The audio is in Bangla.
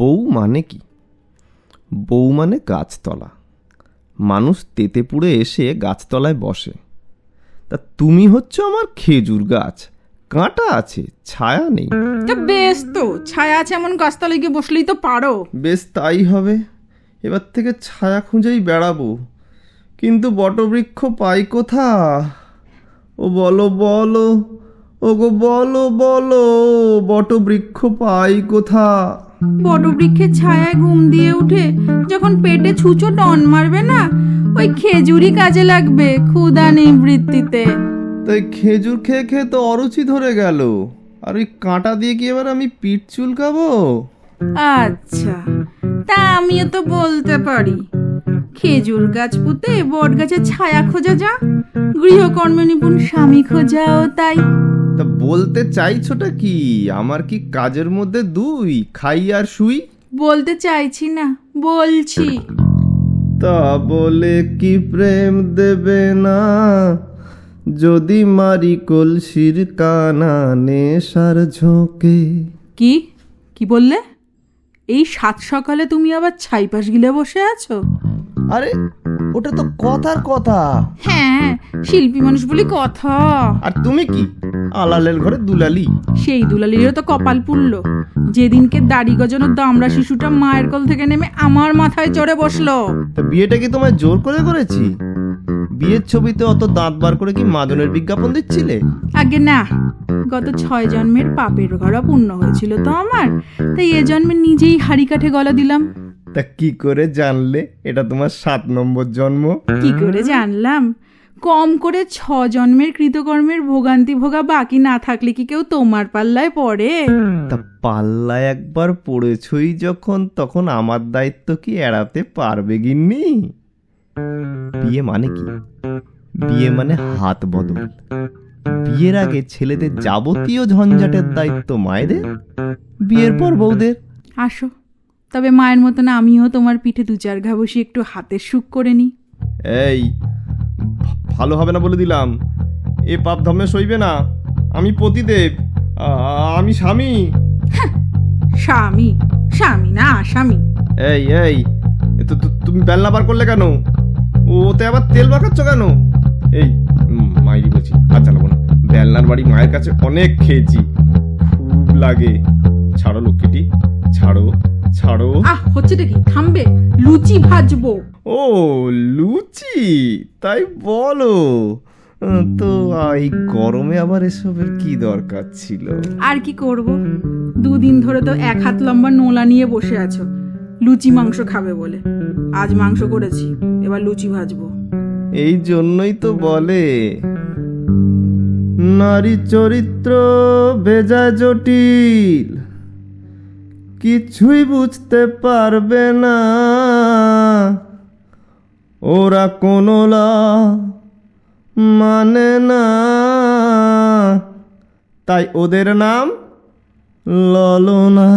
বউ মানে কি? বউ মানে গাছতলা। মানুষ তেতে পুড়ে এসে গাছতলায় বসে। তা তুমি হচ্ছ আমার খেজুর গাছ, কাঁটা আছে, ছায়া নেই। বেশ, তো ছায়া আছে এমন গাছতলায় গিয়ে বসলেই তো পারো। বেশ, তাই হবে। এবার থেকে ছায়া খুঁজেই বেড়াবো। কিন্তু বটবৃক্ষ পাই কোথা? ও বলো বলো, ও গো বলো বলো, বটবৃক্ষ পাই কোথা? বটবৃক্ষের ছায়ায় ঘুম দিয়ে উঠে যখন পেটে ছুঁচো টন মারবে না, ওই খেজুরই কাজে লাগবে ক্ষুধা নিবৃত্তিতে। তাই খেজুর খেয়ে খেয়ে তো অরুচি ধরে গেল। আর ওই কাঁটা দিয়ে কি এবার আমি পিঠ চুলকাবো? আচ্ছা, তা আমিও তো বলতে পারি, খেজুর গাছ পুঁতে বট গাছের ছায়া খোঁজা যা, গৃহকর্মে নিপুণ স্বামী খোঁজাও তাই। তা বলতে চাইছোটা কি? আমার কি কাজের মধ্যে দুই, খাই আর শুই? বলতে চাইছি না, বলছি। তা বলে কি প্রেম দেবে না, যদি মারি কলসির কানা নেশার ঝোঁকে? কি কি বললে? এই সাত সকালে তুমি আবার ছাইপাশ গিলে বসে আছো? আরে ওটা তো কথার কথা। হ্যাঁ, শিল্পী মানুষ বলি কথা। আর তুমি কি আলালের ঘরে দুলালি? সেই দুলালিরও তো কপাল পুড়ল যেদিনকে দাড়ি গজানোর দামড়া শিশুটা মায়ের কোল থেকে নেমে আমার মাথায় চড়ে বসলো। তা বিয়েটা কি তোমায় জোর করে করেছি? বিয়ের ছবিতে অত দাঁত বার করে কি মাদনের বিজ্ঞাপন দিচ্ছিলে? আগে না, গত 6 জন্মের পাপের ঘরা পূর্ণ হয়েছিল তো আমার, তাই এ জন্মে নিজেই হাড়ি কাঠে গলা দিলাম। তা কি করে জানলে এটা তোমার 7 নম্বর জন্ম? কি করে জানলাম? কম করে 6 জন্মের কৃতকর্মের ভোগান্তি ভোগা বাকি না থাকলে কি কেউ তোমার পাল্লায় পড়ে? তা পাল্লায় একবার পড়েছই যখন, তখন আমার দায়িত্ব কি এড়াতে পারবে গিন্নি? বিয়ে মানে কি? বিয়ে মানে হাত বদল। বিয়ের আগে ছেলেদের যাবতীয় ঝঞ্ঝাটের দায়িত্ব মায়েদের, বিয়ের পর বউদের। আসো, তবে মায়ের মতন আমিও তোমার পিঠে 2-4 ঘা বসি একটু হাতের সুখ করে নি। এই ভালো হবে না বলে দিলাম। এ পাপ ধর্মে সইবে না। আমি পতিদেব, আমি স্বামী। স্বামী? স্বামী না আসামি। এই এই তো তুমি বেলনা বার করলে কেন? ওতে আবার তেল মাখাচ্ছ কেন? এই মাইরি বলছি, আর চালাবো না। বেলনার বাড়ি মায়ের কাছে অনেক খেয়েছি, খুব লাগে। ছাড়ো লক্ষ্মীটি, ছাড়ো ছাড়ো। হচ্ছেটা কি? থামবে, লুচি ভাজবো। ও লুচি, তাই বলো? তো এই গরমে আবার এসবের কি দরকার ছিল? আর কি করব, 2 দিন ধরে তো 1 হাত লম্বা নোলা নিয়ে বসে আছো লুচি মাংস খাবে বলে। আজ মাংস করেছি, এবার লুচি ভাজবো। এই জন্যই তো বলে নারী চরিত্র বেজায় জটিল, কিছুই বুঝতে পারবে না ওরা, কোনো মানে না। তাই ওদের নাম ললনা।